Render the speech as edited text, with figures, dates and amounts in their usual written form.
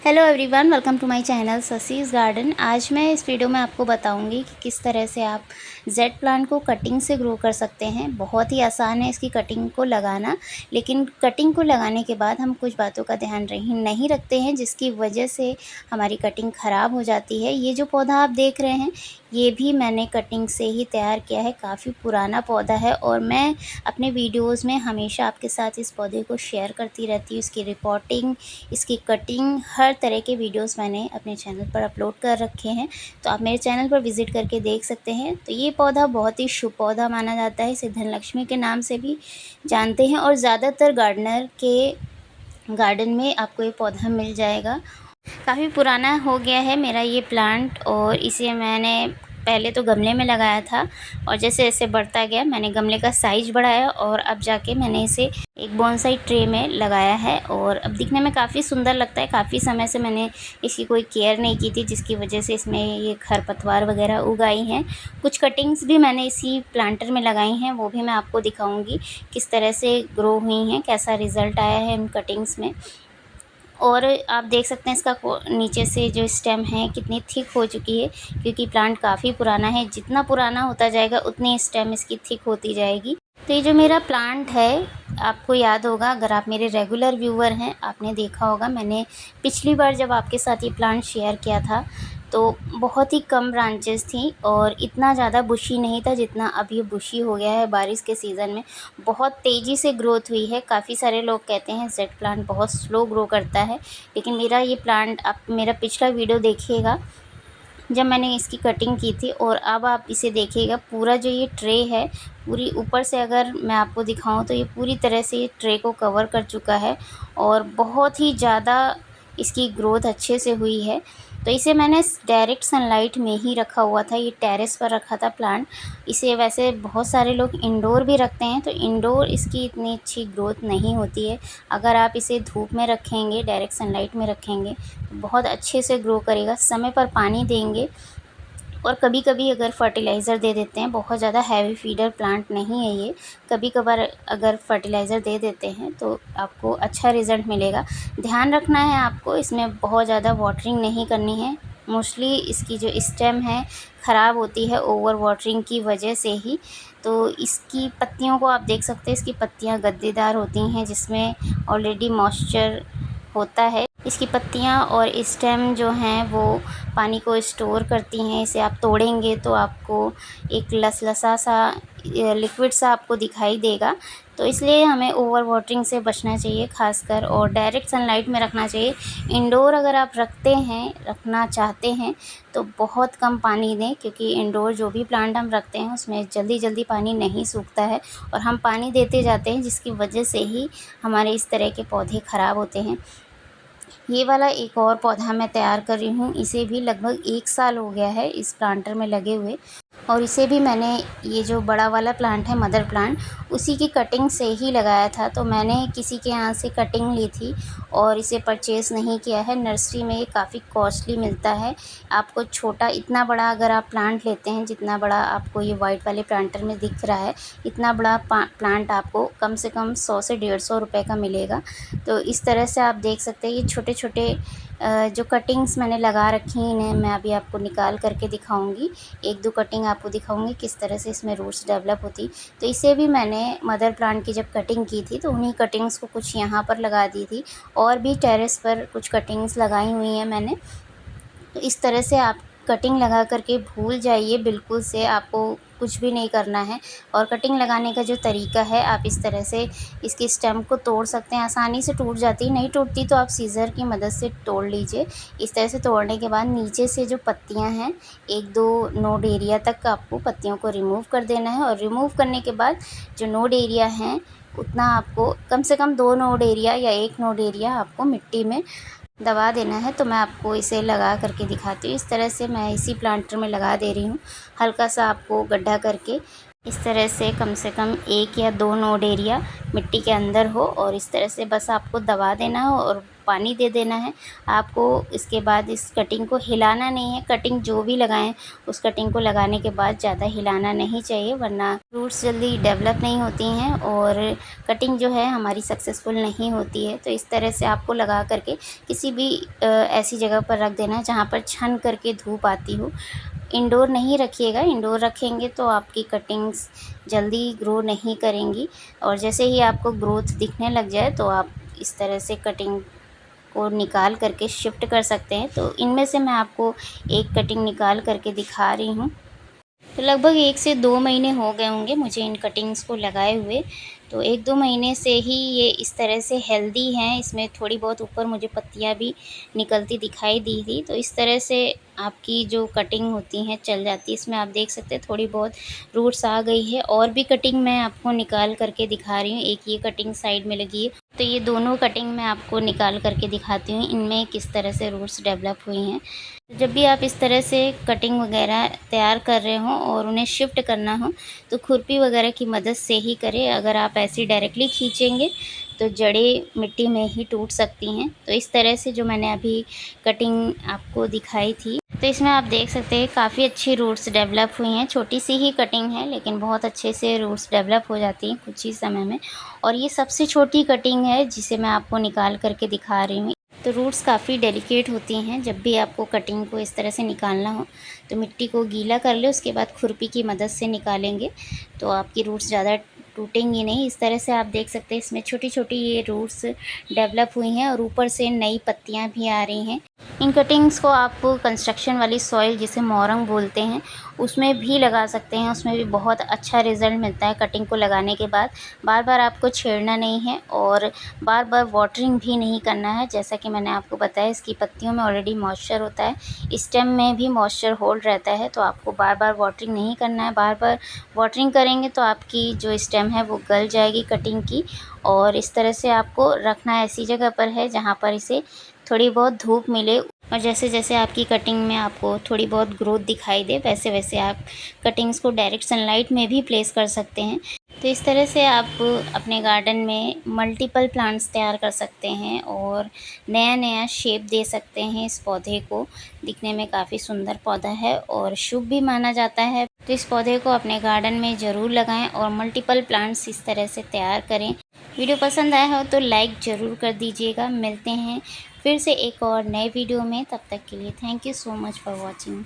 Hello everyone, welcome to my channel Sasi's garden. आज मैं इस वीडियो में आपको बताऊंगी कि किस तरह से आप जेड प्लांट को कटिंग से ग्रो कर सकते हैं। बहुत ही आसान है इसकी कटिंग को लगाना, लेकिन कटिंग को लगाने के बाद हम कुछ बातों का ध्यान नहीं रखते हैं, जिसकी वजह से हमारी कटिंग ख़राब हो जाती है। ये जो पौधा आप देख रहे हैं, ये भी मैंने कटिंग से ही तैयार किया है। काफ़ी पुराना पौधा है और मैं अपने वीडियोज़ में हमेशा आपके साथ इस पौधे को शेयर करती रहती हूँ। इसकी रिपोर्टिंग, इसकी कटिंग, हर तरह के वीडियोस मैंने अपने चैनल पर अपलोड कर रखे हैं, तो आप मेरे चैनल पर विज़िट करके देख सकते हैं। तो ये पौधा बहुत ही शुभ पौधा माना जाता है। इसे धनलक्ष्मी के नाम से भी जानते हैं और ज़्यादातर गार्डनर के गार्डन में आपको ये पौधा मिल जाएगा। काफ़ी पुराना हो गया है मेरा ये प्लांट और इसे मैंने पहले तो गमले में लगाया था और जैसे जैसे बढ़ता गया मैंने गमले का साइज़ बढ़ाया और अब जाके मैंने इसे एक बोनसाई ट्रे में लगाया है और अब दिखने में काफ़ी सुंदर लगता है। काफ़ी समय से मैंने इसकी कोई केयर नहीं की थी, जिसकी वजह से इसमें ये खरपतवार वगैरह उग आई हैं। कुछ कटिंग्स भी मैंने इसी प्लांटर में लगाई हैं, वो भी मैं आपको दिखाऊँगी किस तरह से ग्रो हुई हैं, कैसा रिज़ल्ट आया है इन कटिंग्स में। और आप देख सकते हैं इसका नीचे से जो स्टेम है कितनी थिक हो चुकी है, क्योंकि प्लांट काफ़ी पुराना है। जितना पुराना होता जाएगा उतनी स्टेम इसकी थिक होती जाएगी। तो ये जो मेरा प्लांट है, आपको याद होगा, अगर आप मेरे रेगुलर व्यूवर हैं, आपने देखा होगा मैंने पिछली बार जब आपके साथ ये प्लांट शेयर किया था तो बहुत ही कम ब्रांचेस थी और इतना ज़्यादा बुशी नहीं था जितना अब ये बुशी हो गया है। बारिश के सीज़न में बहुत तेज़ी से ग्रोथ हुई है। काफ़ी सारे लोग कहते हैं जेड प्लांट बहुत स्लो ग्रो करता है, लेकिन मेरा ये प्लांट, आप मेरा पिछला वीडियो देखिएगा जब मैंने इसकी कटिंग की थी और अब आप इसे देखिएगा। पूरा जो ये ट्रे है, पूरी ऊपर से अगर मैं आपको दिखाऊं तो ये पूरी तरह से ये ट्रे को कवर कर चुका है और बहुत ही ज़्यादा इसकी ग्रोथ अच्छे से हुई है। तो इसे मैंने डायरेक्ट सनलाइट में ही रखा हुआ था, ये टेरेस पर रखा था प्लांट। इसे वैसे बहुत सारे लोग इंडोर भी रखते हैं, तो इंडोर इसकी इतनी अच्छी ग्रोथ नहीं होती है। अगर आप इसे धूप में रखेंगे, डायरेक्ट सनलाइट में रखेंगे, तो बहुत अच्छे से ग्रो करेगा। समय पर पानी देंगे और कभी-कभी अगर फर्टिलाइज़र दे देते हैं, बहुत ज़्यादा हैवी फीडर प्लांट नहीं है ये, कभी-कभार अगर फर्टिलाइज़र दे देते हैं तो आपको अच्छा रिज़ल्ट मिलेगा। ध्यान रखना है आपको, इसमें बहुत ज़्यादा वाटरिंग नहीं करनी है। मोस्टली इसकी जो स्टेम है ख़राब होती है ओवर वाटरिंग की वजह से ही। तो इसकी पत्तियों को आप देख सकते हैं, इसकी पत्तियाँ गद्देदार होती हैं जिसमें ऑलरेडी मॉइस्चर होता है। इसकी पत्तियाँ और स्टेम जो हैं वो पानी को स्टोर करती हैं। इसे आप तोड़ेंगे तो आपको एक लसलसा सा लिक्विड सा आपको दिखाई देगा। तो इसलिए हमें ओवर वाटरिंग से बचना चाहिए खासकर, और डायरेक्ट सनलाइट में रखना चाहिए। इंडोर अगर आप रखना चाहते हैं तो बहुत कम पानी दें, क्योंकि इंडोर जो भी प्लांट हम रखते हैं उसमें जल्दी जल्दी पानी नहीं सूखता है और हम पानी देते जाते हैं, जिसकी वजह से ही हमारे इस तरह के पौधे ख़राब होते हैं। ये वाला एक और पौधा मैं तैयार कर रही हूँ, इसे भी लगभग 1 साल हो गया है इस प्लांटर में लगे हुए, और इसे भी मैंने, ये जो बड़ा वाला प्लांट है मदर प्लांट, उसी की कटिंग से ही लगाया था। तो मैंने किसी के यहाँ से कटिंग ली थी और इसे परचेज़ नहीं किया है। नर्सरी में ये काफ़ी कॉस्टली मिलता है। आपको छोटा, इतना बड़ा अगर आप प्लांट लेते हैं, जितना बड़ा आपको ये वाइट वाले प्लांटर में दिख रहा है, इतना बड़ा प्लांट आपको कम से कम 100 से 150 रुपये का मिलेगा। तो इस तरह से आप देख सकते हैं, ये छोटे छोटे जो कटिंग्स मैंने लगा रखी हैं, इन्हें मैं अभी आपको निकाल करके दिखाऊंगी। 1-2 कटिंग आपको दिखाऊंगी किस तरह से इसमें रूट्स डेवलप होती। तो इसे भी मैंने मदर प्लांट की जब कटिंग की थी तो उन्हीं कटिंग्स को कुछ यहाँ पर लगा दी थी, और भी टेरेस पर कुछ कटिंग्स लगाई हुई हैं मैंने। तो इस तरह से आप कटिंग लगा करके भूल जाइए बिल्कुल से, आपको कुछ भी नहीं करना है। और कटिंग लगाने का जो तरीका है, आप इस तरह से इसकी स्टेम को तोड़ सकते हैं। आसानी से टूट जाती है, नहीं टूटती तो आप सीज़र की मदद से तोड़ लीजिए। इस तरह से तोड़ने के बाद नीचे से जो पत्तियां हैं, 1-2 नोड एरिया तक आपको पत्तियों को रिमूव कर देना है। और रिमूव करने के बाद जो नोड एरिया हैं, उतना आपको कम से कम 2 नोड एरिया या 1 नोड एरिया आपको मिट्टी में दबा देना है। तो मैं आपको इसे लगा करके दिखाती हूँ। इस तरह से मैं इसी प्लांटर में लगा दे रही हूँ, हल्का सा आपको गड्ढा करके। इस तरह से कम 1 या 2 नोड एरिया मिट्टी के अंदर हो और इस तरह से बस आपको दबा देना हो और पानी दे देना है। आपको इसके बाद इस कटिंग को हिलाना नहीं है। कटिंग जो भी लगाएं उस कटिंग को लगाने के बाद ज़्यादा हिलाना नहीं चाहिए, वरना रूट्स जल्दी डेवलप नहीं होती हैं और कटिंग जो है हमारी सक्सेसफुल नहीं होती है। तो इस तरह से आपको लगा करके किसी भी ऐसी जगह पर रख देना है जहाँ पर छन करके धूप आती हो। इंडोर नहीं रखिएगा, इंडोर रखेंगे तो आपकी कटिंग्स जल्दी ग्रो नहीं करेंगी और जैसे ही आपको ग्रोथ दिखने लग जाए तो आप इस तरह से कटिंग को निकाल करके शिफ्ट कर सकते हैं। तो इनमें से मैं आपको एक कटिंग निकाल करके दिखा रही हूँ। तो लगभग 1 से 2 महीने हो गए होंगे मुझे इन कटिंग्स को लगाए हुए। तो 1-2 महीने से ही ये इस तरह से हेल्दी हैं। इसमें थोड़ी बहुत ऊपर मुझे पत्तियाँ भी निकलती दिखाई दी थी। तो इस तरह से आपकी जो कटिंग होती हैं चल जाती है। इसमें आप देख सकते हैं थोड़ी बहुत रूट्स आ गई है और भी कटिंग मैं आपको निकाल करके दिखा रही हूँ। एक ये कटिंग साइड में लगी है, तो ये दोनों कटिंग मैं आपको निकाल करके दिखाती हूँ, इनमें किस तरह से रूट्स डेवलप हुई हैं। जब भी आप इस तरह से कटिंग वगैरह तैयार कर रहे हों और उन्हें शिफ्ट करना हो तो खुरपी वगैरह की मदद से ही करें। अगर आप ऐसे डायरेक्टली खींचेंगे तो जड़ें मिट्टी में ही टूट सकती हैं। तो इस तरह से जो मैंने अभी कटिंग आपको दिखाई थी, तो इसमें आप देख सकते हैं काफ़ी अच्छी रूट्स डेवलप हुई हैं। छोटी सी ही कटिंग है लेकिन बहुत अच्छे से रूट्स डेवलप हो जाती हैं कुछ ही समय में। और ये सबसे छोटी कटिंग है जिसे मैं आपको निकाल करके दिखा रही हूँ। तो रूट्स काफ़ी डेलिकेट होती हैं। जब भी आपको कटिंग को इस तरह से निकालना हो तो मिट्टी को गीला कर लें, उसके बाद खुरपी की मदद से निकालेंगे तो आपकी रूट्स ज़्यादा टूटेंगी नहीं। इस तरह से आप देख सकते हैं इसमें छोटी-छोटी ये रूट्स डेवलप हुई हैं और ऊपर से नई पत्तियाँ भी आ रही हैं। इन कटिंग्स को आप कंस्ट्रक्शन वाली सॉइल जिसे मोरंग बोलते हैं उसमें भी लगा सकते हैं, उसमें भी बहुत अच्छा रिज़ल्ट मिलता है। कटिंग को लगाने के बाद बार-बार आपको छेड़ना नहीं है और बार-बार वाटरिंग भी नहीं करना है। जैसा कि मैंने आपको बताया इसकी पत्तियों में ऑलरेडी मॉइस्चर होता है, स्टेम में भी मॉइस्चर होल्ड रहता है, तो आपको बार-बार वाटरिंग नहीं करना है। बार-बार वाटरिंग करेंगे तो आपकी जो स्टेम है वो गल जाएगी कटिंग की। और इस तरह से आपको रखना ऐसी जगह पर है जहाँ पर इसे थोड़ी बहुत धूप मिले और जैसे-जैसे आपकी कटिंग में आपको थोड़ी बहुत ग्रोथ दिखाई दे वैसे-वैसे आप कटिंग्स को डायरेक्ट सनलाइट में भी प्लेस कर सकते हैं। तो इस तरह से आप अपने गार्डन में मल्टीपल प्लांट्स तैयार कर सकते हैं और नया-नया शेप दे सकते हैं इस पौधे को। दिखने में काफ़ी सुंदर पौधा है और शुभ भी माना जाता है। तो इस पौधे को अपने गार्डन में ज़रूर लगाएँ और मल्टीपल प्लांट्स इस तरह से तैयार करें। वीडियो पसंद आया हो तो लाइक ज़रूर कर दीजिएगा। मिलते हैं फिर से एक और नए वीडियो में, तब तक के लिए thank you so much for watching.